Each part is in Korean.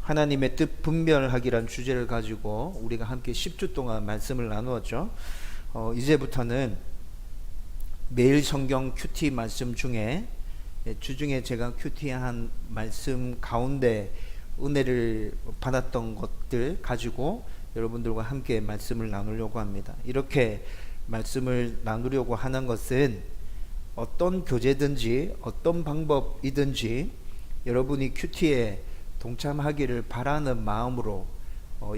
하나님의 뜻 분별하기란 주제를 가지고 우리가 함께 10주 동안 말씀을 나누었죠. 이제부터는 매일 성경 큐티 말씀 중에 주중에 제가 큐티한 말씀 가운데 은혜를 받았던 것들 가지고 여러분들과 함께 말씀을 나누려고 합니다. 이렇게 말씀을 나누려고 하는 것은 어떤 교재든지 어떤 방법이든지 여러분이 큐티에 동참하기를 바라는 마음으로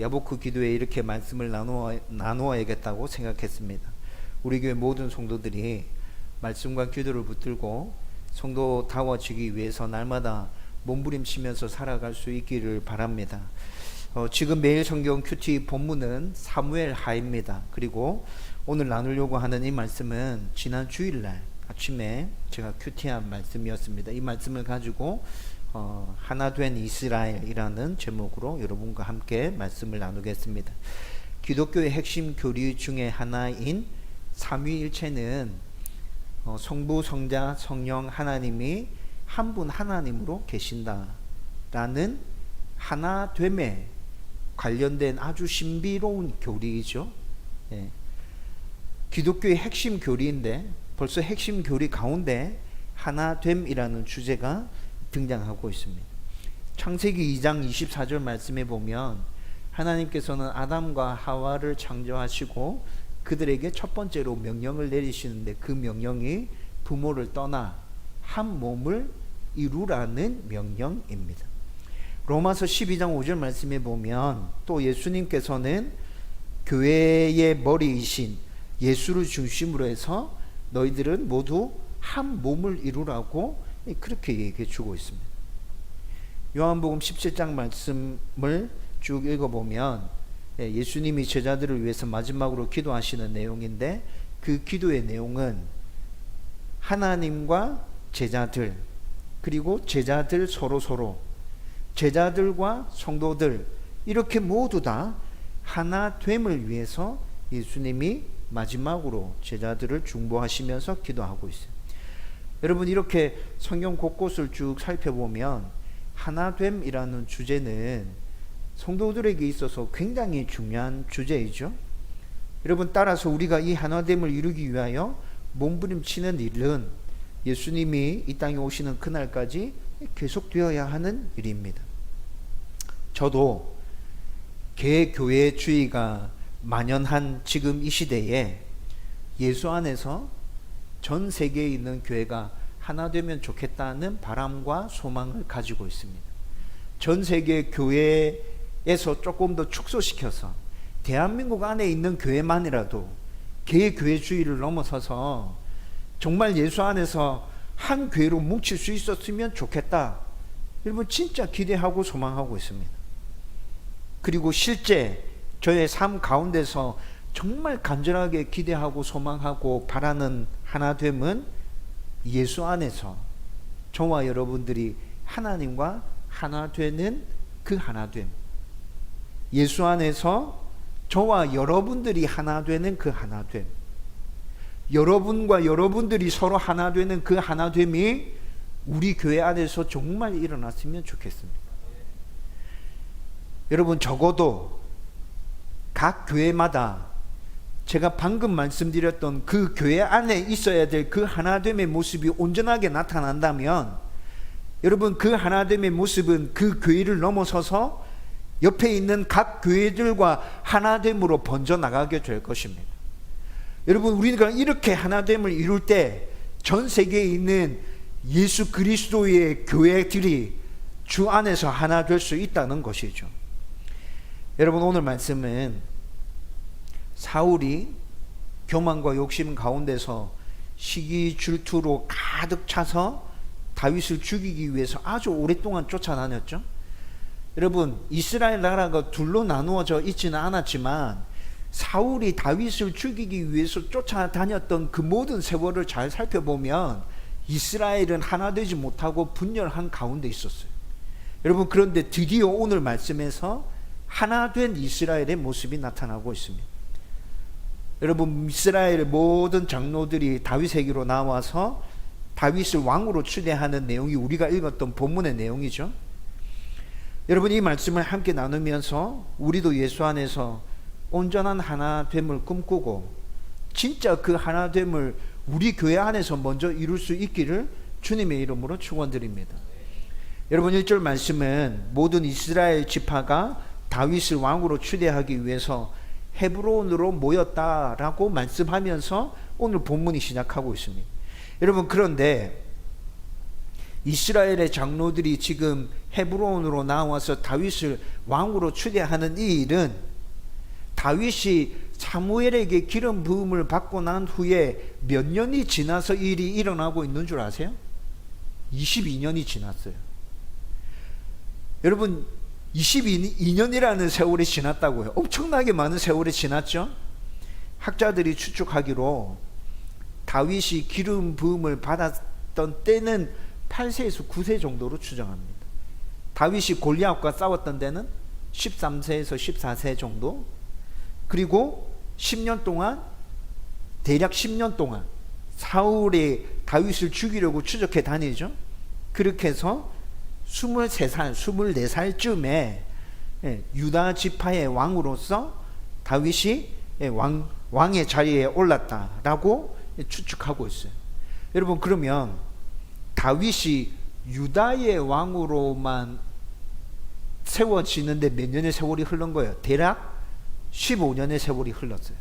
야보크 기도에 이렇게 말씀을 나누어야겠다고 생각했습니다. 우리 교회 모든 성도들이 말씀과 기도를 붙들고 성도다워지기 위해서 날마다 몸부림치면서 살아갈 수 있기를 바랍니다. 지금 매일 성경 큐티 본문은 사무엘 하입니다. 그리고 오늘 나누려고 하는 이 말씀은 지난 주일날 아침에 제가 큐티한 말씀이었습니다. 이 말씀을 가지고 하나 된 이스라엘이라는 제목으로 여러분과 함께 말씀을 나누겠습니다. 기독교의 핵심 교리 중에 하나인 삼위일체는 성부, 성자, 성령 하나님이 한 분 하나님으로 계신다라는 하나됨에 관련된 아주 신비로운 교리이죠. 기독교의 핵심 교리인데 벌써 핵심 교리 가운데 하나됨이라는 주제가 등장하고 있습니다. 창세기 2장 24절 말씀에 보면 하나님께서는 아담과 하와를 창조하시고 그들에게 첫 번째로 명령을 내리시는데 그 명령이 부모를 떠나 한 몸을 이루라는 명령입니다. 로마서 12장 5절 말씀에 보면 또 예수님께서는 교회의 머리이신 예수를 중심으로 해서 너희들은 모두 한 몸을 이루라고 그렇게 얘기해 주고 있습니다. 요한복음 17장 말씀을 쭉 읽어보면 예수님이 제자들을 위해서 마지막으로 기도하시는 내용인데 그 기도의 내용은 하나님과 제자들 그리고 제자들 서로 제자들과 성도들 이렇게 모두 다 하나됨을 위해서 예수님이 마지막으로 제자들을 중보하시면서 기도하고 있어요. 여러분 이렇게 성경 곳곳을 쭉 살펴보면 하나됨이라는 주제는 성도들에게 있어서 굉장히 중요한 주제이죠. 여러분 따라서 우리가 이 하나됨을 이루기 위하여 몸부림치는 일은 예수님이 이 땅에 오시는 그날까지 계속되어야 하는 일입니다. 저도 개교회주의가 만연한 지금 이 시대에 예수 안에서 전 세계에 있는 교회가 하나 되면 좋겠다는 바람과 소망을 가지고 있습니다. 전 세계 교회에서 조금 더 축소시켜서 대한민국 안에 있는 교회만이라도 개교회주의를 넘어서서 정말 예수 안에서 한 교회로 뭉칠 수 있었으면 좋겠다. 여러분 진짜 기대하고 소망하고 있습니다. 그리고 실제 저의 삶 가운데서 정말 간절하게 기대하고 소망하고 바라는 하나됨은 예수 안에서 저와 여러분들이 하나님과 하나 되는 그 하나됨, 예수 안에서 저와 여러분들이 하나 되는 그 하나됨, 여러분과 여러분들이 서로 하나 되는 그 하나됨이 우리 교회 안에서 정말 일어났으면 좋겠습니다. 여러분 적어도 각 교회마다 제가 방금 말씀드렸던 그 교회 안에 있어야 될 그 하나됨의 모습이 온전하게 나타난다면 여러분 그 하나됨의 모습은 그 교회를 넘어서서 옆에 있는 각 교회들과 하나됨으로 번져나가게 될 것입니다. 여러분 우리가 이렇게 하나됨을 이룰 때 전 세계에 있는 예수 그리스도의 교회들이 주 안에서 하나 될 수 있다는 것이죠. 여러분 오늘 말씀은 사울이 교만과 욕심 가운데서 시기 질투로 가득 차서 다윗을 죽이기 위해서 아주 오랫동안 쫓아다녔죠. 여러분 이스라엘 나라가 둘로 나누어져 있지는 않았지만 사울이 다윗을 죽이기 위해서 쫓아다녔던 그 모든 세월을 잘 살펴보면 이스라엘은 하나 되지 못하고 분열한 가운데 있었어요. 여러분 그런데 드디어 오늘 말씀에서 하나 된 이스라엘의 모습이 나타나고 있습니다. 여러분 이스라엘의 모든 장로들이 다윗에게로 나와서 다윗을 왕으로 추대하는 내용이 우리가 읽었던 본문의 내용이죠. 여러분, 이 말씀을 함께 나누면서 우리도 예수 안에서 온전한 하나됨을 꿈꾸고 진짜 그 하나됨을 우리 교회 안에서 먼저 이룰 수 있기를 주님의 이름으로 축원드립니다. 여러분, 1절 말씀은 모든 이스라엘 지파가 다윗을 왕으로 추대하기 위해서 헤브론으로 모였다라고 말씀하면서 오늘 본문이 시작하고 있습니다. 여러분, 그런데 이스라엘의 장로들이 지금 헤브론으로 나와서 다윗을 왕으로 추대하는 이 일은 다윗이 사무엘에게 기름 부음을 받고 난 후에 몇 년이 지나서 이 일이 일어나고 있는 줄 아세요? 22년이 지났어요. 여러분, 22년이라는 세월이 지났다고요. 엄청나게 많은 세월이 지났죠. 학자들이 추측하기로 다윗이 기름 부음을 받았던 때는 8세에서 9세 정도로 추정합니다. 다윗이 골리앗과 싸웠던 때는 13세에서 14세 정도, 그리고 10년 동안, 대략 10년 동안 사울이 다윗을 죽이려고 추적해 다니죠. 그렇게 해서 23살, 24살쯤에 유다 지파의 왕으로서 다윗이 왕의 자리에 올랐다라고 추측하고 있어요. 여러분, 그러면 다윗이 유다의 왕으로만 세워지는데 몇 년의 세월이 흐른 거예요? 대략 15년의 세월이 흘렀어요.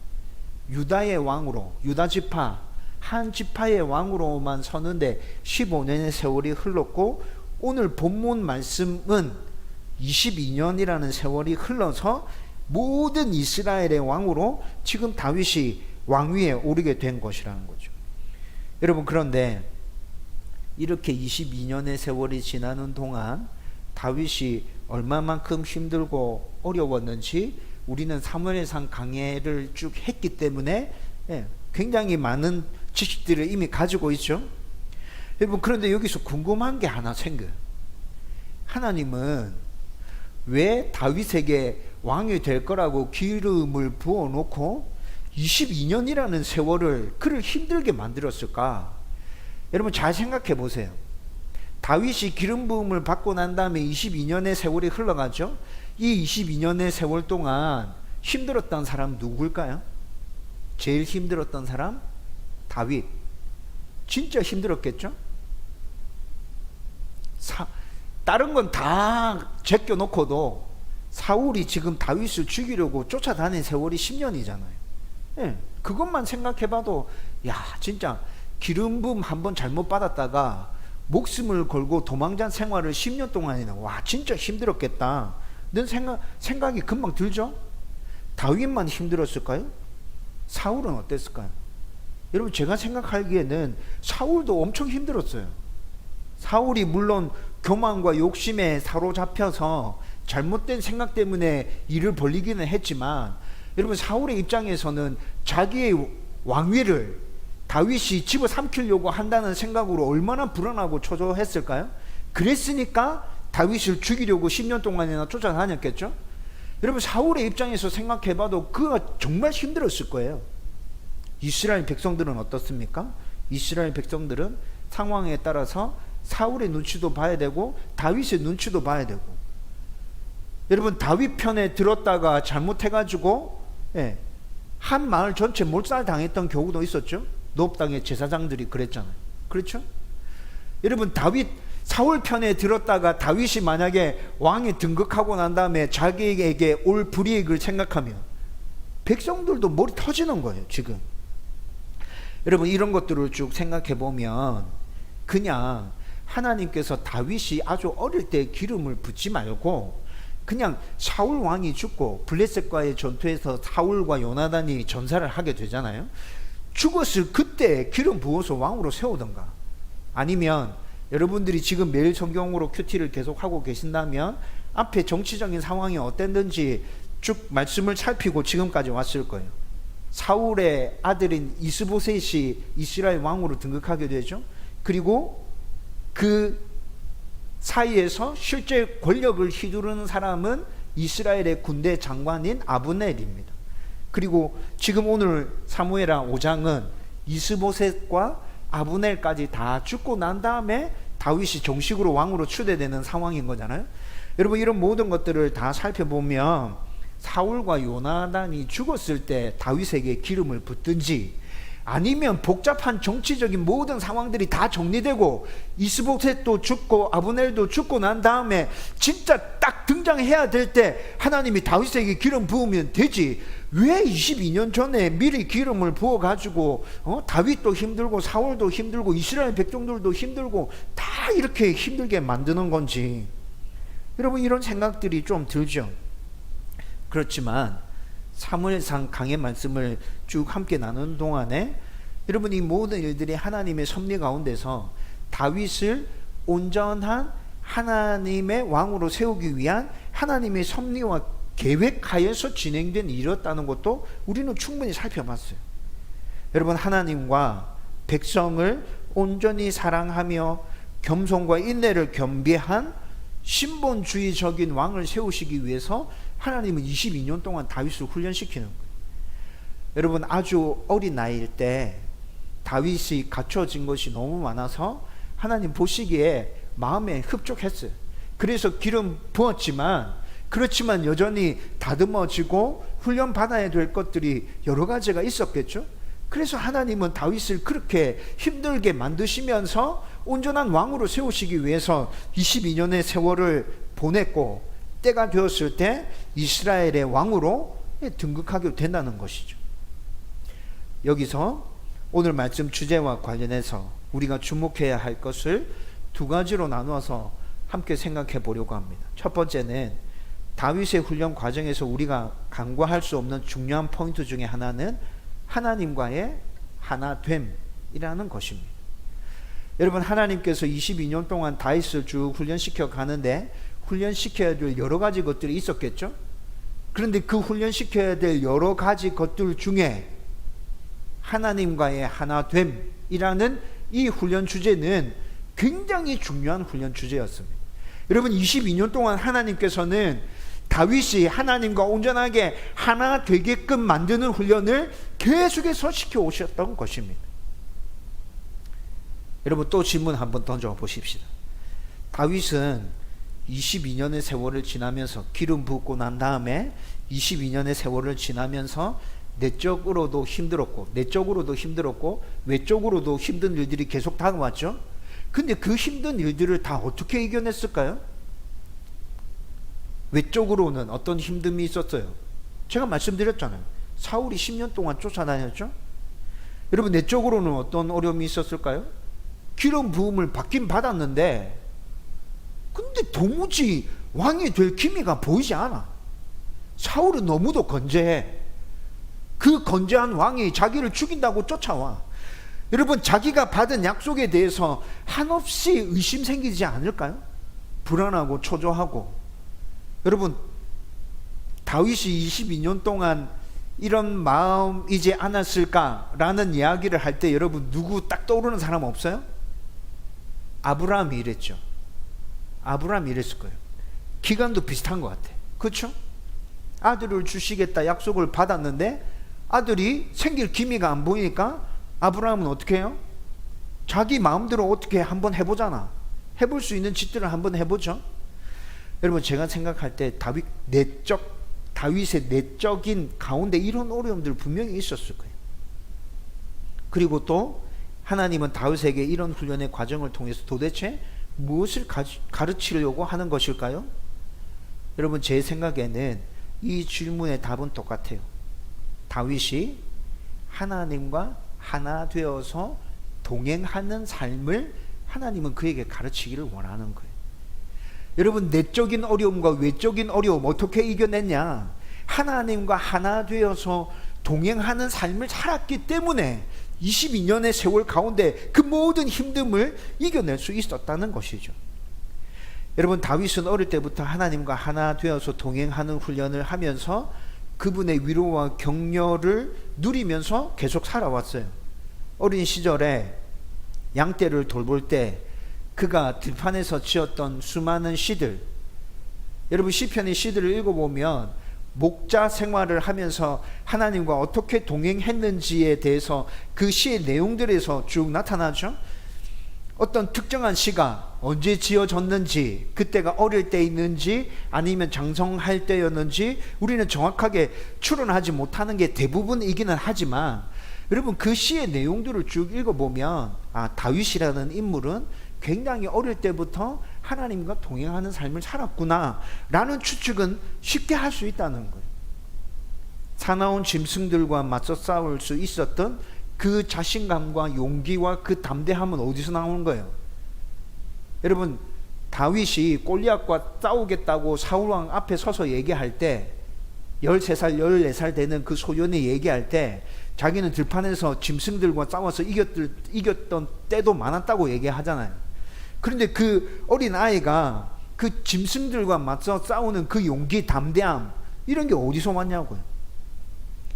유다의 왕으로, 유다 지파 한 지파의 왕으로만 서는데 15년의 세월이 흘렀고, 오늘 본문 말씀은 22년이라는 세월이 흘러서 모든 이스라엘의 왕으로 지금 다윗이 왕위에 오르게 된 것이라는 거죠. 여러분, 그런데 이렇게 22년의 세월이 지나는 동안 다윗이 얼마만큼 힘들고 어려웠는지 우리는 사무엘상 강해를 쭉 했기 때문에 굉장히 많은 지식들을 이미 가지고 있죠. 여러분, 그런데 여기서 궁금한 게 하나 생겨요. 하나님은 왜 다윗에게 왕이 될 거라고 기름을 부어놓고 22년이라는 세월을 그를 힘들게 만들었을까? 여러분, 잘 생각해 보세요. 다윗이 기름 부음을 받고 난 다음에 22년의 세월이 흘러가죠. 이 22년의 세월 동안 힘들었던 사람 누굴까요? 제일 힘들었던 사람? 다윗. 진짜 힘들었겠죠? 다른 건 다 제껴놓고도 사울이 지금 다윗을 죽이려고 쫓아다닌 세월이 10년이잖아요. 그것만 생각해봐도 야, 진짜 기름 부음 한번 잘못 받았다가 목숨을 걸고 도망자 생활을 10년 동안이나, 와, 진짜 힘들었겠다. 는 생각이 금방 들죠? 다윗만 힘들었을까요? 사울은 어땠을까요? 여러분, 제가 생각하기에는 사울도 엄청 힘들었어요. 사울이 물론 교만과 욕심에 사로잡혀서 잘못된 생각 때문에 일을 벌이기는 했지만, 여러분, 사울의 입장에서는 자기의 왕위를 다윗이 집어삼키려고 한다는 생각으로 얼마나 불안하고 초조했을까요? 그랬으니까 다윗을 죽이려고 10년 동안이나 쫓아다녔겠죠? 여러분, 사울의 입장에서 생각해봐도 그가 정말 힘들었을 거예요. 이스라엘 백성들은 어떻습니까? 이스라엘 백성들은 상황에 따라서 사울의 눈치도 봐야 되고 다윗의 눈치도 봐야 되고, 여러분, 다윗 편에 들었다가 잘못해가지고 한 마을 전체 몰살당했던 경우도 있었죠. 노업 땅의 제사장들이 그랬잖아요. 그렇죠? 여러분, 사울 편에 들었다가 다윗이 만약에 왕에 등극하고 난 다음에 자기에게 올 불이익을 생각하면 백성들도 머리 터지는 거예요, 지금. 여러분, 이런 것들을 쭉 생각해 보면 그냥 하나님께서 다윗이 아주 어릴 때 기름을 붓지 말고 그냥 사울 왕이 죽고 블레셋과의 전투에서 사울과 요나단이 전사를 하게 되잖아요. 죽었을 그때 기름 부어서 왕으로 세우던가, 아니면 여러분들이 지금 매일 성경으로 큐티를 계속 하고 계신다면 앞에 정치적인 상황이 어땠는지 쭉 말씀을 살피고 지금까지 왔을 거예요. 사울의 아들인 이스보셋이 이스라엘 왕으로 등극하게 되죠. 그리고 그 사이에서 실제 권력을 휘두르는 사람은 이스라엘의 군대 장관인 아브넬입니다. 그리고 지금 오늘 사무엘하 5장은 이스보셋과 아브넬까지 다 죽고 난 다음에 다윗이 정식으로 왕으로 추대되는 상황인 거잖아요. 여러분, 이런 모든 것들을 다 살펴보면 사울과 요나단이 죽었을 때 다윗에게 기름을 붓든지, 아니면 복잡한 정치적인 모든 상황들이 다 정리되고 이스보셋도 죽고 아브넬도 죽고 난 다음에 진짜 딱 등장해야 될 때 하나님이 다윗에게 기름 부으면 되지, 왜 22년 전에 미리 기름을 부어가지고 다윗도 힘들고 사울도 힘들고 이스라엘 백성들도 힘들고 다 이렇게 힘들게 만드는 건지, 여러분, 이런 생각들이 좀 들죠. 그렇지만 사무엘상 강의 말씀을 쭉 함께 나누는 동안에 여러분, 이 모든 일들이 하나님의 섭리 가운데서 다윗을 온전한 하나님의 왕으로 세우기 위한 하나님의 섭리와 계획하여서 진행된 일이었다는 것도 우리는 충분히 살펴봤어요. 여러분, 하나님과 백성을 온전히 사랑하며 겸손과 인내를 겸비한 신본주의적인 왕을 세우시기 위해서 하나님은 22년 동안 다윗을 훈련시키는 거예요. 여러분, 아주 어린 나이일 때 다윗이 갖춰진 것이 너무 많아서 하나님 보시기에 마음에 흡족했어요. 그래서 기름 부었지만, 그렇지만 여전히 다듬어지고 훈련받아야 될 것들이 여러 가지가 있었겠죠. 그래서 하나님은 다윗을 그렇게 힘들게 만드시면서 온전한 왕으로 세우시기 위해서 22년의 세월을 보냈고, 때가 되었을 때 이스라엘의 왕으로 등극하게 된다는 것이죠. 여기서 오늘 말씀 주제와 관련해서 우리가 주목해야 할 것을 두 가지로 나누어서 함께 생각해 보려고 합니다. 첫 번째는 다윗의 훈련 과정에서 우리가 간과할 수 없는 중요한 포인트 중에 하나는 하나님과의 하나됨이라는 것입니다. 여러분, 하나님께서 22년 동안 다윗을 쭉 훈련시켜 가는데 훈련시켜야 될 여러 가지 것들이 있었겠죠. 그런데 그 훈련시켜야 될 여러 가지 것들 중에 하나님과의 하나됨이라는 이 훈련 주제는 굉장히 중요한 훈련 주제였습니다. 여러분, 22년 동안 하나님께서는 다윗이 하나님과 온전하게 하나 되게끔 만드는 훈련을 계속해서 시켜 오셨던 것입니다. 여러분, 또 질문 한번 던져 보십시다. 다윗은 22년의 세월을 지나면서 기름 붓고 난 다음에 22년의 세월을 지나면서 내적으로도 힘들었고 외적으로도 힘든 일들이 계속 다가왔죠. 근데 그 힘든 일들을 다 어떻게 이겨냈을까요? 외적으로는 어떤 힘듦이 있었어요? 제가 말씀드렸잖아요. 사울이 10년 동안 쫓아다녔죠. 여러분, 내적으로는 어떤 어려움이 있었을까요? 기름 부음을 받긴 받았는데 근데 도무지 왕이 될 기미가 보이지 않아. 사울은 너무도 건재해. 그 건재한 왕이 자기를 죽인다고 쫓아와. 여러분, 자기가 받은 약속에 대해서 한없이 의심 생기지 않을까요? 불안하고 초조하고. 여러분, 다윗이 22년 동안 이런 마음이지 않았을까라는 이야기를 할 때 여러분, 누구 딱 떠오르는 사람 없어요? 아브라함이 이랬죠. 아브라함이 이랬을 거예요. 기간도 비슷한 것 같아. 그렇죠? 아들을 주시겠다 약속을 받았는데 아들이 생길 기미가 안 보이니까 아브라함은 어떻게 해요? 자기 마음대로 어떻게 한번 해보잖아. 해볼 수 있는 짓들을 한번 해보죠. 여러분, 제가 생각할 때 다윗의 내적인 가운데 이런 어려움들 분명히 있었을 거예요. 그리고 또 하나님은 다윗에게 이런 훈련의 과정을 통해서 도대체 무엇을 가르치려고 하는 것일까요? 여러분, 제 생각에는 이 질문의 답은 똑같아요. 다윗이 하나님과 하나 되어서 동행하는 삶을 하나님은 그에게 가르치기를 원하는 거예요. 여러분, 내적인 어려움과 외적인 어려움 어떻게 이겨냈냐? 하나님과 하나 되어서 동행하는 삶을 살았기 때문에 22년의 세월 가운데 그 모든 힘듦을 이겨낼 수 있었다는 것이죠. 여러분, 다윗은 어릴 때부터 하나님과 하나 되어서 동행하는 훈련을 하면서 그분의 위로와 격려를 누리면서 계속 살아왔어요. 어린 시절에 양떼를 돌볼 때 그가 들판에서 지었던 수많은 시들, 여러분, 시편의 시들을 읽어보면 목자 생활을 하면서 하나님과 어떻게 동행했는지에 대해서 그 시의 내용들에서 쭉 나타나죠. 어떤 특정한 시가 언제 지어졌는지, 그때가 어릴 때 있는지 아니면 장성할 때였는지 우리는 정확하게 추론하지 못하는 게 대부분이기는 하지만, 여러분 그 시의 내용들을 쭉 읽어보면 다윗이라는 인물은 굉장히 어릴 때부터 하나님과 동행하는 삶을 살았구나 라는 추측은 쉽게 할 수 있다는 거예요. 사나운 짐승들과 맞서 싸울 수 있었던 그 자신감과 용기와 그 담대함은 어디서 나오는 거예요? 여러분, 다윗이 골리앗과 싸우겠다고 사울왕 앞에 서서 얘기할 때, 13살 14살 되는 그 소년이 얘기할 때 자기는 들판에서 짐승들과 싸워서 이겼던 때도 많았다고 얘기하잖아요. 그런데 그 어린 아이가 그 짐승들과 맞서 싸우는 그 용기, 담대함, 이런 게 어디서 왔냐고요.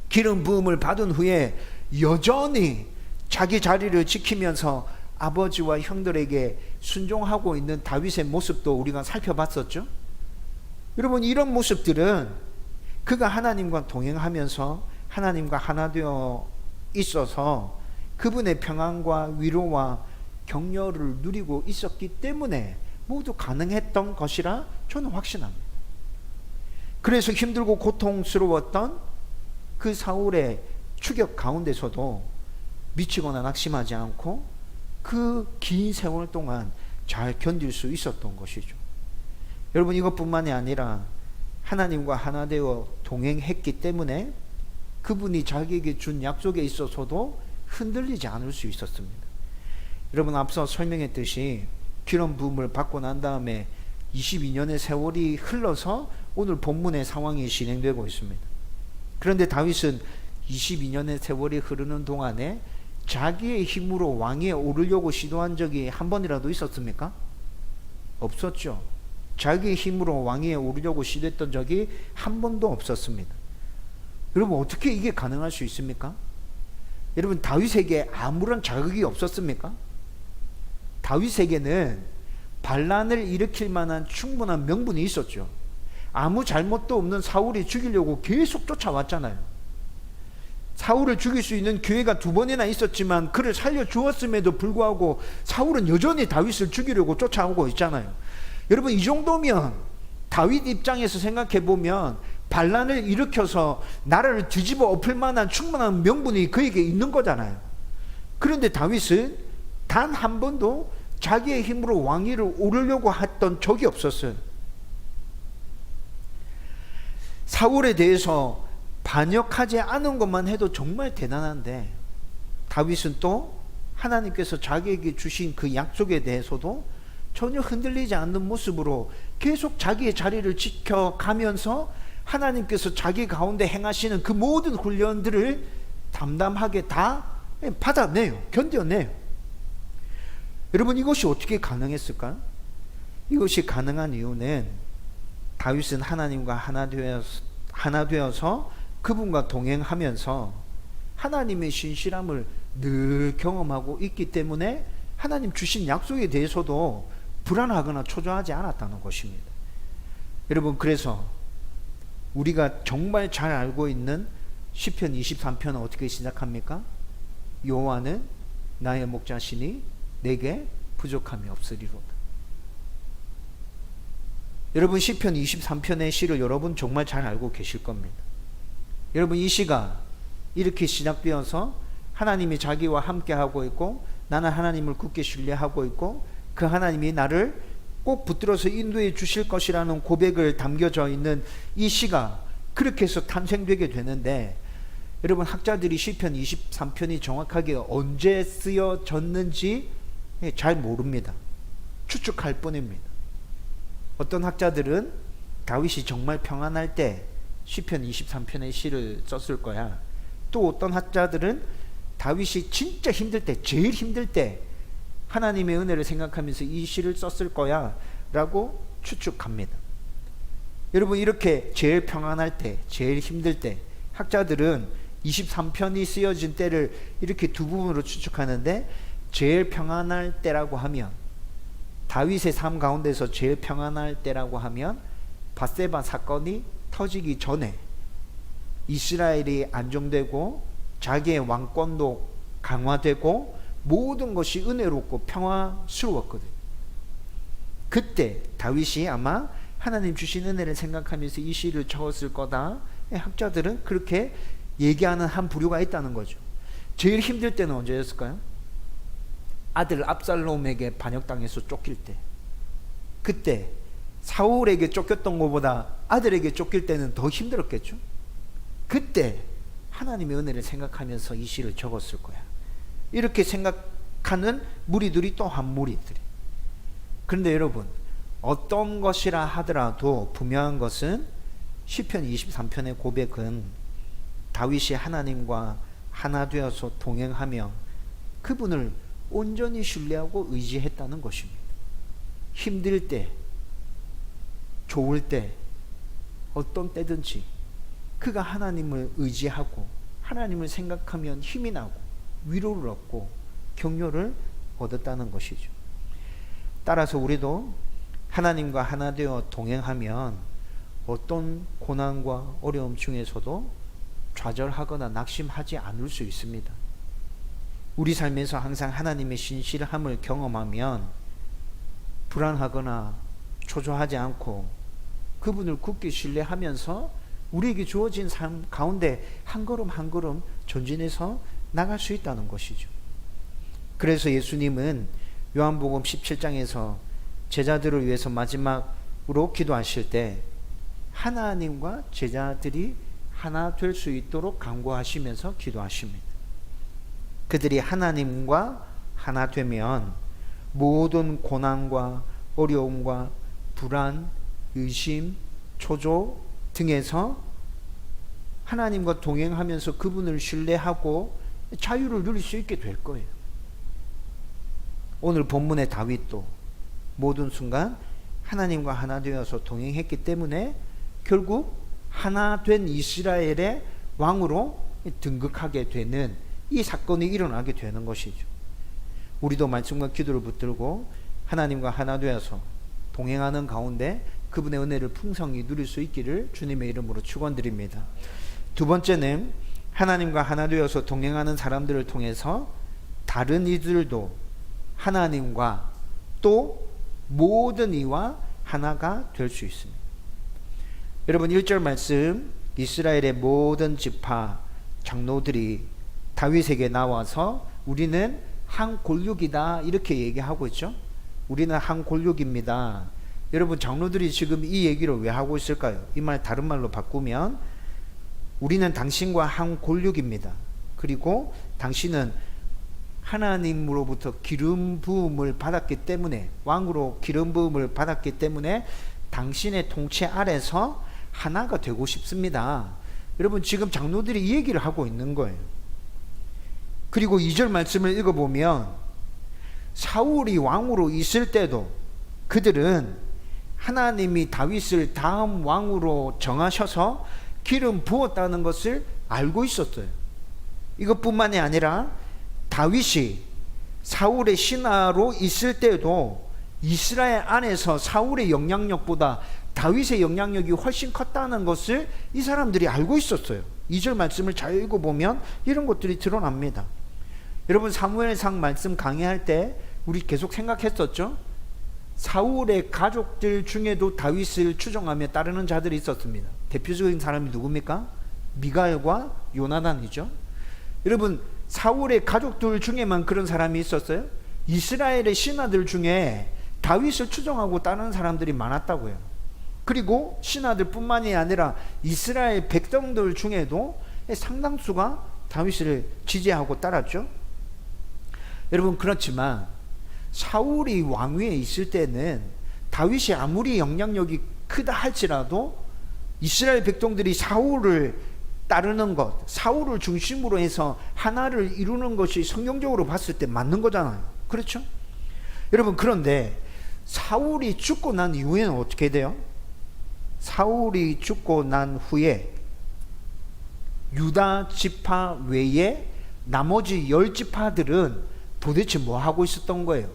기름 부음을 받은 후에 여전히 자기 자리를 지키면서 아버지와 형들에게 순종하고 있는 다윗의 모습도 우리가 살펴봤었죠. 여러분, 이런 모습들은 그가 하나님과 동행하면서 하나님과 하나 되어 있어서 그분의 평안과 위로와 격려를 누리고 있었기 때문에 모두 가능했던 것이라 저는 확신합니다. 그래서 힘들고 고통스러웠던 그 사울의 추격 가운데서도 미치거나 낙심하지 않고 그 긴 세월 동안 잘 견딜 수 있었던 것이죠. 여러분, 이것뿐만이 아니라 하나님과 하나 되어 동행했기 때문에 그분이 자기에게 준 약속에 있어서도 흔들리지 않을 수 있었습니다. 여러분, 앞서 설명했듯이 기름 부음을 받고 난 다음에 22년의 세월이 흘러서 오늘 본문의 상황이 진행되고 있습니다. 그런데 다윗은 22년의 세월이 흐르는 동안에 자기의 힘으로 왕위에 오르려고 시도한 적이 한 번이라도 있었습니까? 없었죠. 자기의 힘으로 왕위에 오르려고 시도했던 적이 한 번도 없었습니다. 여러분, 어떻게 이게 가능할 수 있습니까? 여러분, 다윗에게 아무런 자극이 없었습니까? 다윗에게는 반란을 일으킬 만한 충분한 명분이 있었죠. 아무 잘못도 없는 사울이 죽이려고 계속 쫓아왔잖아요. 사울을 죽일 수 있는 기회가 2번이나 있었지만 그를 살려주었음에도 불구하고 사울은 여전히 다윗을 죽이려고 쫓아오고 있잖아요. 여러분, 이 정도면 다윗 입장에서 생각해보면 반란을 일으켜서 나라를 뒤집어 엎을 만한 충분한 명분이 그에게 있는 거잖아요. 그런데 다윗은 단 한 번도 자기의 힘으로 왕위를 오르려고 했던 적이 없었어요. 사울에 대해서 반역하지 않은 것만 해도 정말 대단한데, 다윗은 또 하나님께서 자기에게 주신 그 약속에 대해서도 전혀 흔들리지 않는 모습으로 계속 자기의 자리를 지켜가면서 하나님께서 자기 가운데 행하시는 그 모든 훈련들을 담담하게 다 받아내요. 견뎌내요. 여러분, 이것이 어떻게 가능했을까요? 이것이 가능한 이유는 다윗은 하나님과 하나 되어서 그분과 동행하면서 하나님의 신실함을 늘 경험하고 있기 때문에 하나님 주신 약속에 대해서도 불안하거나 초조하지 않았다는 것입니다. 여러분, 그래서 우리가 정말 잘 알고 있는 시편 23편은 어떻게 시작합니까? 여호와는 나의 목자시니 내게 부족함이 없으리로다. 여러분, 시편 23편의 시를 여러분 정말 잘 알고 계실 겁니다. 여러분, 이 시가 이렇게 시작되어서 하나님이 자기와 함께하고 있고 나는 하나님을 굳게 신뢰하고 있고 그 하나님이 나를 꼭 붙들어서 인도해 주실 것이라는 고백을 담겨져 있는 이 시가 그렇게 해서 탄생되게 되는데, 여러분, 학자들이 시편 23편이 정확하게 언제 쓰여졌는지 잘 모릅니다. 추측할 뿐입니다. 어떤 학자들은 다윗이 정말 평안할 때 시편 23편의 시를 썼을 거야. 또 어떤 학자들은 다윗이 진짜 힘들 때, 제일 힘들 때 하나님의 은혜를 생각하면서 이 시를 썼을 거야 라고 추측합니다. 여러분, 이렇게 제일 평안할 때, 제일 힘들 때, 학자들은 23편이 쓰여진 때를 이렇게 두 부분으로 추측하는데, 제일 평안할 때라고 하면, 다윗의 삶 가운데서 제일 평안할 때라고 하면 밧세바 사건이 터지기 전에 이스라엘이 안정되고 자기의 왕권도 강화되고 모든 것이 은혜롭고 평화스러웠거든요. 그때 다윗이 아마 하나님 주신 은혜를 생각하면서 이 시를 적었을 거다. 학자들은 그렇게 얘기하는 한 부류가 있다는 거죠. 제일 힘들 때는 언제였을까요? 아들 압살롬에게 반역당해서 쫓길 때. 그때 사울에게 쫓겼던 것보다 아들에게 쫓길 때는 더 힘들었겠죠. 그때 하나님의 은혜를 생각하면서 이 시를 적었을 거야. 이렇게 생각하는 무리들이 또 한 무리들이. 그런데 여러분, 어떤 것이라 하더라도 분명한 것은 시편 23편의 고백은 다윗이 하나님과 하나 되어서 동행하며 그분을 온전히 신뢰하고 의지했다는 것입니다. 힘들 때, 좋을 때, 어떤 때든지 그가 하나님을 의지하고 하나님을 생각하면 힘이 나고 위로를 얻고 격려를 얻었다는 것이죠. 따라서 우리도 하나님과 하나 되어 동행하면 어떤 고난과 어려움 중에서도 좌절하거나 낙심하지 않을 수 있습니다. 우리 삶에서 항상 하나님의 신실함을 경험하면 불안하거나 초조하지 않고 그분을 굳게 신뢰하면서 우리에게 주어진 삶 가운데 한 걸음 한 걸음 전진해서 나갈 수 있다는 것이죠. 그래서 예수님은 요한복음 17장에서 제자들을 위해서 마지막으로 기도하실 때 하나님과 제자들이 하나 될 수 있도록 간구하시면서 기도하십니다. 그들이 하나님과 하나 되면 모든 고난과 어려움과 불안, 의심, 초조 등에서 하나님과 동행하면서 그분을 신뢰하고 자유를 누릴 수 있게 될 거예요. 오늘 본문의 다윗도 모든 순간 하나님과 하나 되어서 동행했기 때문에 결국 하나 된 이스라엘의 왕으로 등극하게 되는 이 사건이 일어나게 되는 것이죠. 우리도 말씀과 기도를 붙들고 하나님과 하나 되어서 동행하는 가운데 그분의 은혜를 풍성히 누릴 수 있기를 주님의 이름으로 축원드립니다. 두 번째는 하나님과 하나 되어서 동행하는 사람들을 통해서 다른 이들도 하나님과 또 모든 이와 하나가 될 수 있습니다. 여러분 1절 말씀, 이스라엘의 모든 지파 장로들이 다윗에게 나와서 우리는 한 골육이다 이렇게 얘기하고 있죠. 우리는 한 골육입니다. 여러분 장로들이 지금 이 얘기를 왜 하고 있을까요? 이 말 다른 말로 바꾸면 우리는 당신과 한 골육입니다. 그리고 당신은 하나님으로부터 기름 부음을 받았기 때문에, 왕으로 기름 부음을 받았기 때문에 당신의 통치 아래서 하나가 되고 싶습니다. 여러분 지금 장로들이 이 얘기를 하고 있는 거예요. 그리고 2절 말씀을 읽어보면 사울이 왕으로 있을 때도 그들은 하나님이 다윗을 다음 왕으로 정하셔서 기름 부었다는 것을 알고 있었어요. 이것뿐만이 아니라 다윗이 사울의 신하로 있을 때도 이스라엘 안에서 사울의 영향력보다 다윗의 영향력이 훨씬 컸다는 것을 이 사람들이 알고 있었어요. 2절 말씀을 잘 읽어보면 이런 것들이 드러납니다. 여러분 사무엘상 말씀 강의할 때 우리 계속 생각했었죠? 사울의 가족들 중에도 다윗을 추종하며 따르는 자들이 있었습니다. 대표적인 사람이 누굽니까? 미갈과 요나단이죠. 여러분 사울의 가족들 중에만 그런 사람이 있었어요? 이스라엘의 신하들 중에 다윗을 추종하고 따르는 사람들이 많았다고요. 그리고 신하들 뿐만이 아니라 이스라엘 백성들 중에도 상당수가 다윗을 지지하고 따랐죠. 여러분 그렇지만 사울이 왕위에 있을 때는 다윗이 아무리 영향력이 크다 할지라도 이스라엘 백성들이 사울을 따르는 것, 사울을 중심으로 해서 하나를 이루는 것이 성경적으로 봤을 때 맞는 거잖아요. 그렇죠? 여러분 그런데 사울이 죽고 난 이후에는 어떻게 돼요? 사울이 죽고 난 후에 유다 지파 외에 나머지 10지파들은 도대체 뭐 하고 있었던 거예요?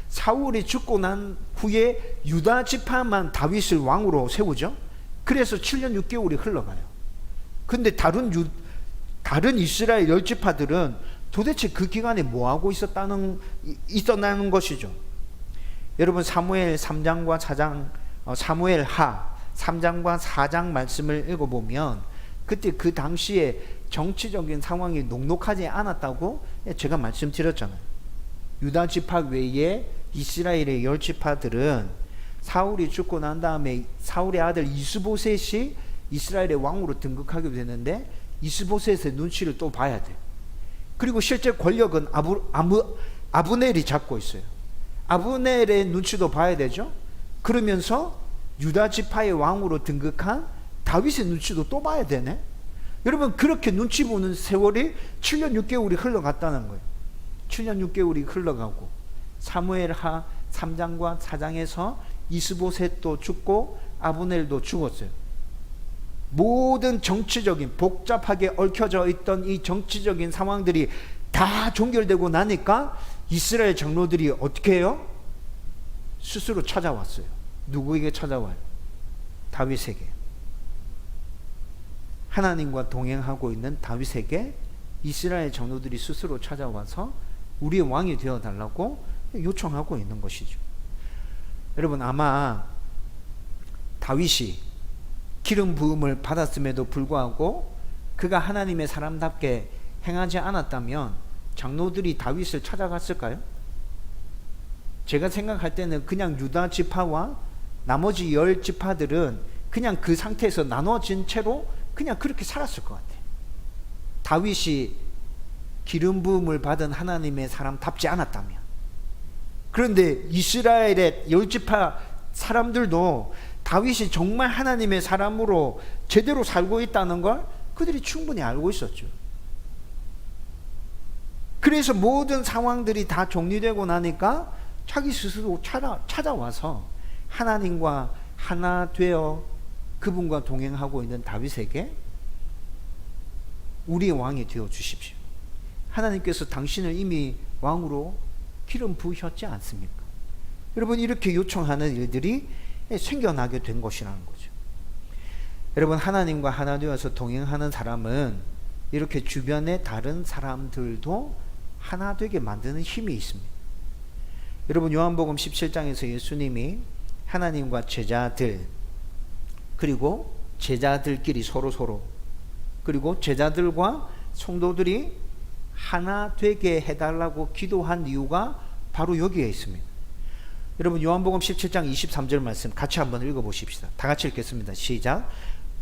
사울이 죽고 난 후에 유다 지파만 다윗을 왕으로 세우죠. 그래서 7년 6개월이 흘러가요. 근데 다른 이스라엘 10지파들은 도대체 그 기간에 뭐 하고 있었다는 것이죠. 여러분 사무엘 3장과 4장 사무엘 하 3장과 4장 말씀을 읽어보면 그때 그 당시에 정치적인 상황이 녹록하지 않았다고 제가 말씀드렸잖아요. 유다 지파 외에 이스라엘의 10지파들은 사울이 죽고 난 다음에 사울의 아들 이스보셋이 이스라엘의 왕으로 등극하게 되는데 이스보셋의 눈치를 또 봐야 돼. 그리고 실제 권력은 아브넬이 잡고 있어요. 아브넬의 눈치도 봐야 되죠. 그러면서 유다 지파의 왕으로 등극한 다윗의 눈치도 또 봐야 되네. 여러분 그렇게 눈치 보는 세월이 7년 6개월이 흘러갔다는 거예요. 7년 6개월이 흘러가고 사무엘하 3장과 4장에서 이스보셋도 죽고 아브넬도 죽었어요. 모든 정치적인 복잡하게 얽혀져 있던 이 정치적인 상황들이 다 종결되고 나니까 이스라엘 장로들이 어떻게 해요? 스스로 찾아왔어요. 누구에게 찾아와요? 다윗에게. 하나님과 동행하고 있는 다윗에게 이스라엘 장로들이 스스로 찾아와서 우리의 왕이 되어달라고 요청하고 있는 것이죠. 여러분 아마 다윗이 기름 부음을 받았음에도 불구하고 그가 하나님의 사람답게 행하지 않았다면 장로들이 다윗을 찾아갔을까요? 제가 생각할 때는 그냥 유다 지파와 나머지 10지파들은 그냥 그 상태에서 나눠진 채로 그냥 그렇게 살았을 것 같아요. 다윗이 기름 부음을 받은 하나님의 사람답지 않았다면. 그런데 이스라엘의 10지파 사람들도 다윗이 정말 하나님의 사람으로 제대로 살고 있다는 걸 그들이 충분히 알고 있었죠. 그래서 모든 상황들이 다 정리되고 나니까 자기 스스로 찾아와서 하나님과 하나 되어 그분과 동행하고 있는 다윗에게 우리의 왕이 되어 주십시오. 하나님께서 당신을 이미 왕으로 기름 부으셨지 않습니까? 여러분 이렇게 요청하는 일들이 생겨나게 된 것이라는 거죠. 여러분 하나님과 하나 되어서 동행하는 사람은 이렇게 주변의 다른 사람들도 하나 되게 만드는 힘이 있습니다. 여러분 요한복음 17장에서 예수님이 하나님과 제자들 그리고 제자들끼리 서로 그리고 제자들과 성도들이 하나 되게 해달라고 기도한 이유가 바로 여기에 있습니다. 여러분 요한복음 17장 23절 말씀 같이 한번 읽어보십시다. 다 같이 읽겠습니다. 시작.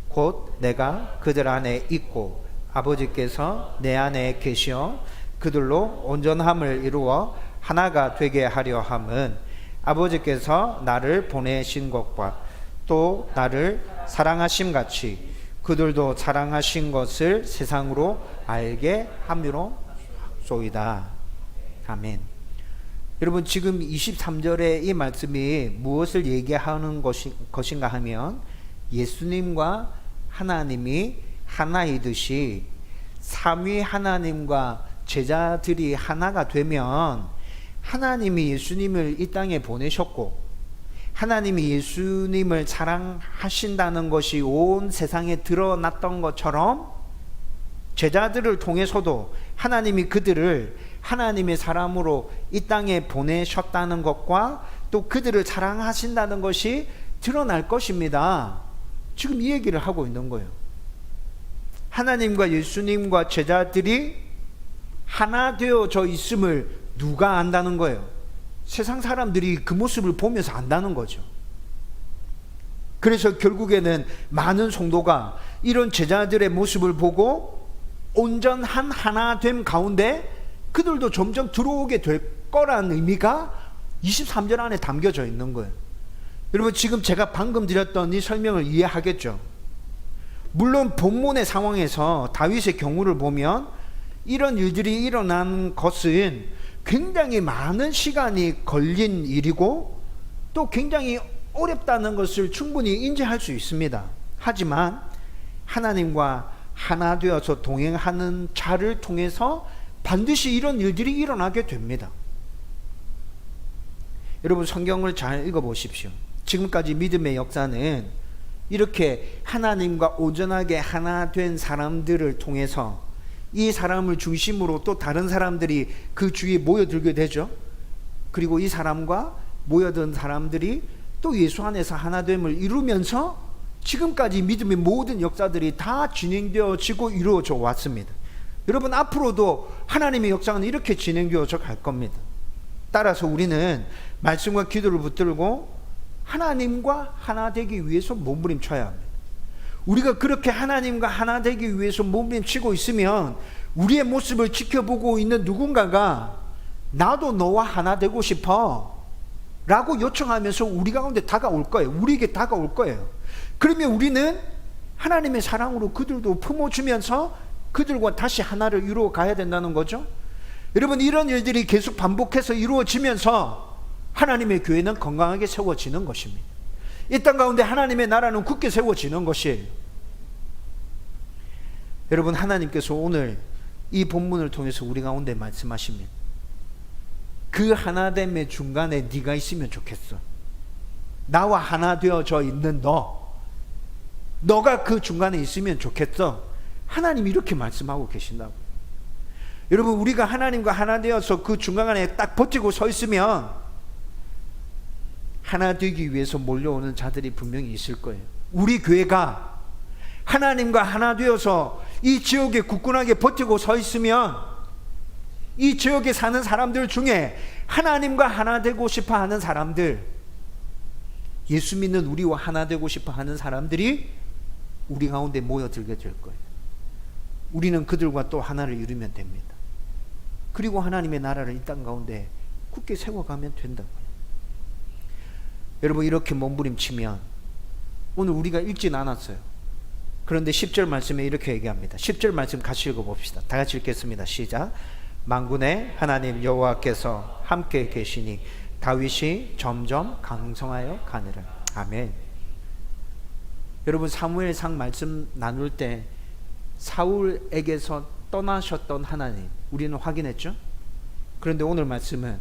곧 내가 그들 안에 있고 아버지께서 내 안에 계시어 그들로 온전함을 이루어 하나가 되게 하려 함은 아버지께서 나를 보내신 것과 또 나를 사랑하심 같이 그들도 사랑하신 것을 세상으로 알게 함이로 쏘이다. 아멘. 여러분 지금 23절의 이 말씀이 무엇을 얘기하는 것인가 하면 예수님과 하나님이 하나이듯이 삼위 하나님과 제자들이 하나가 되면 하나님이 예수님을 이 땅에 보내셨고 하나님이 예수님을 사랑하신다는 것이 온 세상에 드러났던 것처럼 제자들을 통해서도 하나님이 그들을 하나님의 사람으로 이 땅에 보내셨다는 것과 또 그들을 사랑하신다는 것이 드러날 것입니다. 지금 이 얘기를 하고 있는 거예요. 하나님과 예수님과 제자들이 하나 되어져 있음을 누가 안다는 거예요? 세상 사람들이 그 모습을 보면서 안다는 거죠. 그래서 결국에는 많은 성도가 이런 제자들의 모습을 보고 온전한 하나됨 가운데 그들도 점점 들어오게 될 거라는 의미가 23절 안에 담겨져 있는 거예요. 여러분 지금 제가 방금 드렸던 이 설명을 이해하겠죠? 물론 본문의 상황에서 다윗의 경우를 보면 이런 일들이 일어난 것은 굉장히 많은 시간이 걸린 일이고 또 굉장히 어렵다는 것을 충분히 인지할 수 있습니다. 하지만 하나님과 하나 되어서 동행하는 자를 통해서 반드시 이런 일들이 일어나게 됩니다. 여러분 성경을 잘 읽어보십시오. 지금까지 믿음의 역사는 이렇게 하나님과 온전하게 하나 된 사람들을 통해서 이 사람을 중심으로 또 다른 사람들이 그 주위에 모여들게 되죠. 그리고 이 사람과 모여든 사람들이 또 예수 안에서 하나됨을 이루면서 지금까지 믿음의 모든 역사들이 다 진행되어지고 이루어져 왔습니다. 여러분, 앞으로도 하나님의 역사는 이렇게 진행되어져 갈 겁니다. 따라서 우리는 말씀과 기도를 붙들고 하나님과 하나 되기 위해서 몸부림쳐야 합니다. 우리가 그렇게 하나님과 하나 되기 위해서 몸부림치고 있으면 우리의 모습을 지켜보고 있는 누군가가 나도 너와 하나 되고 싶어 라고 요청하면서 우리 가운데 다가올 거예요. 우리에게 다가올 거예요. 그러면 우리는 하나님의 사랑으로 그들도 품어주면서 그들과 다시 하나를 이루어 가야 된다는 거죠. 여러분, 이런 일들이 계속 반복해서 이루어지면서 하나님의 교회는 건강하게 세워지는 것입니다. 이 땅 가운데 하나님의 나라는 굳게 세워지는 것이에요. 여러분, 하나님께서 오늘 이 본문을 통해서 우리 가운데 말씀하십니다. 그 하나됨의 중간에 네가 있으면 좋겠어. 나와 하나 되어져 있는 너가 그 중간에 있으면 좋겠어. 하나님이 이렇게 말씀하고 계신다고. 여러분, 우리가 하나님과 하나 되어서 그 중간에 딱 버티고 서 있으면 하나 되기 위해서 몰려오는 자들이 분명히 있을 거예요. 우리 교회가 하나님과 하나 되어서 이 지역에 굳건하게 버티고 서 있으면 이 지역에 사는 사람들 중에 하나님과 하나 되고 싶어 하는 사람들, 예수 믿는 우리와 하나 되고 싶어 하는 사람들이 우리 가운데 모여들게 될 거예요. 우리는 그들과 또 하나를 이루면 됩니다. 그리고 하나님의 나라를 이 땅 가운데 굳게 세워가면 된다고요. 여러분, 이렇게 몸부림치면 오늘 우리가 읽진 않았어요. 그런데 10절 말씀에 이렇게 얘기합니다. 10절 말씀 같이 읽어봅시다. 다 같이 읽겠습니다. 시작. 만군의 하나님 여호와께서 함께 계시니 다윗이 점점 강성하여 가느라. 아멘. 여러분, 사무엘상 말씀 나눌 때 사울에게서 떠나셨던 하나님 우리는 확인했죠? 그런데 오늘 말씀은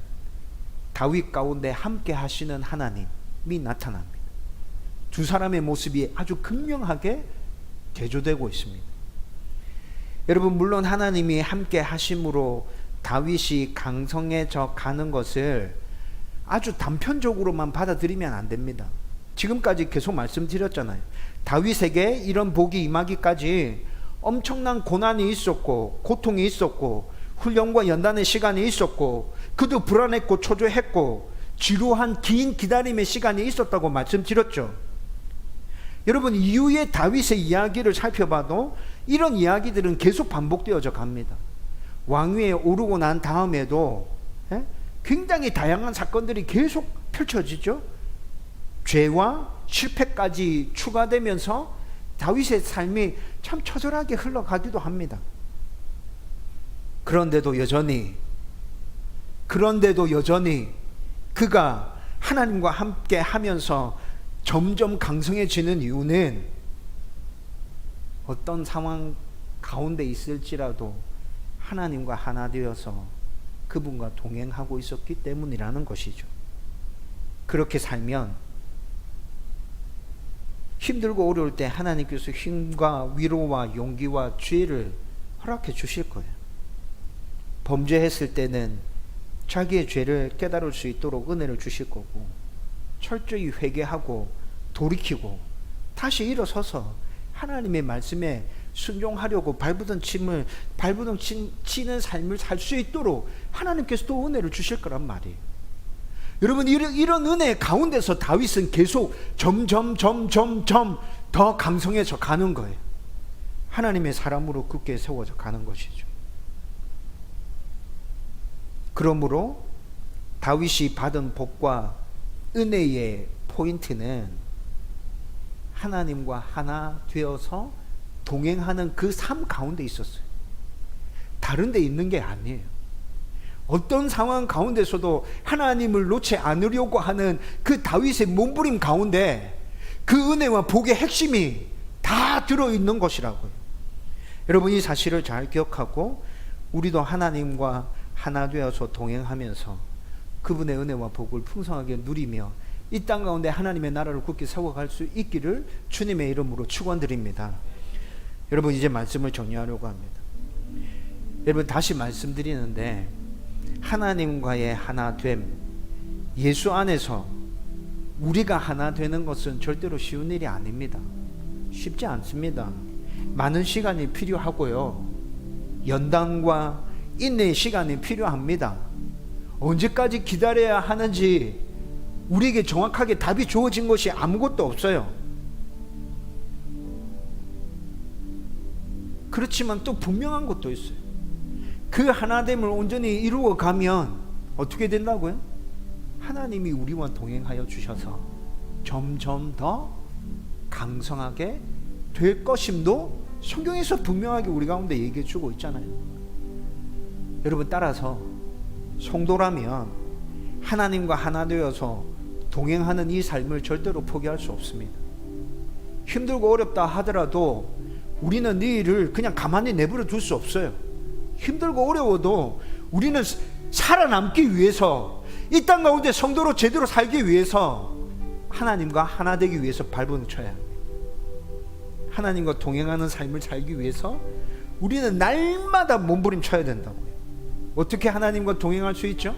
다윗 가운데 함께 하시는 하나님이 나타납니다. 두 사람의 모습이 아주 극명하게 대조되고 있습니다. 여러분, 물론 하나님이 함께 하심으로 다윗이 강성해져 가는 것을 아주 단편적으로만 받아들이면 안 됩니다. 지금까지 계속 말씀드렸잖아요. 다윗에게 이런 복이 임하기까지 엄청난 고난이 있었고 고통이 있었고 훈련과 연단의 시간이 있었고 그도 불안했고 초조했고 지루한 긴 기다림의 시간이 있었다고 말씀드렸죠. 여러분, 이후에 다윗의 이야기를 살펴봐도 이런 이야기들은 계속 반복되어져 갑니다. 왕위에 오르고 난 다음에도 굉장히 다양한 사건들이 계속 펼쳐지죠. 죄와 실패까지 추가되면서 다윗의 삶이 참 처절하게 흘러가기도 합니다. 그런데도 여전히 그가 하나님과 함께 하면서 점점 강성해지는 이유는 어떤 상황 가운데 있을지라도 하나님과 하나 되어서 그분과 동행하고 있었기 때문이라는 것이죠. 그렇게 살면 힘들고 어려울 때 하나님께서 힘과 위로와 용기와 지혜를 허락해 주실 거예요. 범죄했을 때는 자기의 죄를 깨달을 수 있도록 은혜를 주실 거고, 철저히 회개하고 돌이키고 다시 일어서서 하나님의 말씀에 순종하려고 발부둥 치는 삶을 살 수 있도록 하나님께서 또 은혜를 주실 거란 말이에요. 여러분, 이런 은혜 가운데서 다윗은 계속 점점 더 강성해져 가는 거예요. 하나님의 사람으로 굳게 세워져 가는 것이죠. 그러므로 다윗이 받은 복과 은혜의 포인트는 하나님과 하나 되어서 동행하는 그 삶 가운데 있었어요. 다른 데 있는 게 아니에요. 어떤 상황 가운데서도 하나님을 놓지 않으려고 하는 그 다윗의 몸부림 가운데 그 은혜와 복의 핵심이 다 들어있는 것이라고요. 여러분, 이 사실을 잘 기억하고 우리도 하나님과 하나 되어서 동행하면서 그분의 은혜와 복을 풍성하게 누리며 이 땅 가운데 하나님의 나라를 굳게 세워갈 수 있기를 주님의 이름으로 축원드립니다. 여러분, 이제 말씀을 정리하려고 합니다. 여러분, 다시 말씀드리는데 하나님과의 하나됨, 예수 안에서 우리가 하나 되는 것은 절대로 쉬운 일이 아닙니다. 쉽지 않습니다. 많은 시간이 필요하고요. 연단과 인내의 시간이 필요합니다. 언제까지 기다려야 하는지 우리에게 정확하게 답이 주어진 것이 아무것도 없어요. 그렇지만 또 분명한 것도 있어요. 그 하나됨을 온전히 이루어 가면 어떻게 된다고요? 하나님이 우리와 동행하여 주셔서 점점 더 강성하게 될 것임도 성경에서 분명하게 우리 가운데 얘기해 주고 있잖아요. 여러분, 따라서 성도라면 하나님과 하나 되어서 동행하는 이 삶을 절대로 포기할 수 없습니다. 힘들고 어렵다 하더라도 우리는 이 일을 그냥 가만히 내버려 둘 수 없어요. 힘들고 어려워도 우리는 살아남기 위해서, 이 땅 가운데 성도로 제대로 살기 위해서 하나님과 하나 되기 위해서 발버둥 쳐야 합니다. 하나님과 동행하는 삶을 살기 위해서 우리는 날마다 몸부림쳐야 된다고요. 어떻게 하나님과 동행할 수 있죠?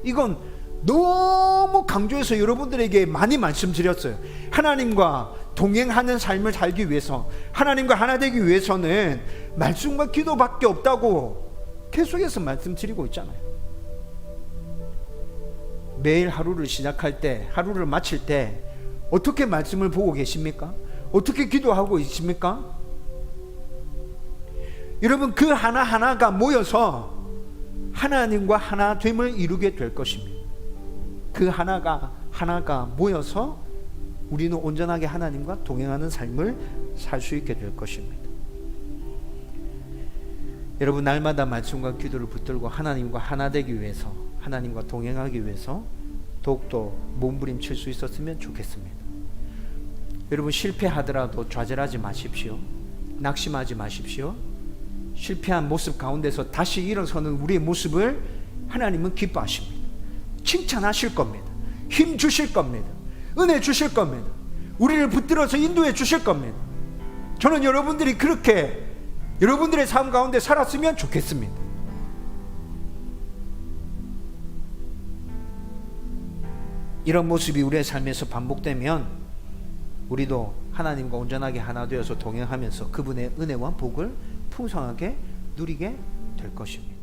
이건 너무 강조해서 여러분들에게 많이 말씀드렸어요. 하나님과 동행하는 삶을 살기 위해서, 하나님과 하나 되기 위해서는 말씀과 기도밖에 없다고 계속해서 말씀드리고 있잖아요. 매일 하루를 시작할 때, 하루를 마칠 때 어떻게 말씀을 보고 계십니까? 어떻게 기도하고 있습니까? 여러분, 그 하나하나가 모여서 하나님과 하나됨을 이루게 될 것입니다. 그 하나가 모여서 우리는 온전하게 하나님과 동행하는 삶을 살 수 있게 될 것입니다. 여러분, 날마다 말씀과 기도를 붙들고 하나님과 하나 되기 위해서, 하나님과 동행하기 위해서 더욱더 몸부림칠 수 있었으면 좋겠습니다. 여러분, 실패하더라도 좌절하지 마십시오. 낙심하지 마십시오. 실패한 모습 가운데서 다시 일어서는 우리의 모습을 하나님은 기뻐하십니다. 칭찬하실 겁니다. 힘 주실 겁니다. 은혜 주실 겁니다. 우리를 붙들어서 인도해 주실 겁니다. 저는 여러분들이 그렇게 여러분들의 삶 가운데 살았으면 좋겠습니다. 이런 모습이 우리의 삶에서 반복되면 우리도 하나님과 온전하게 하나 되어서 동행하면서 그분의 은혜와 복을 풍성하게 누리게 될 것입니다.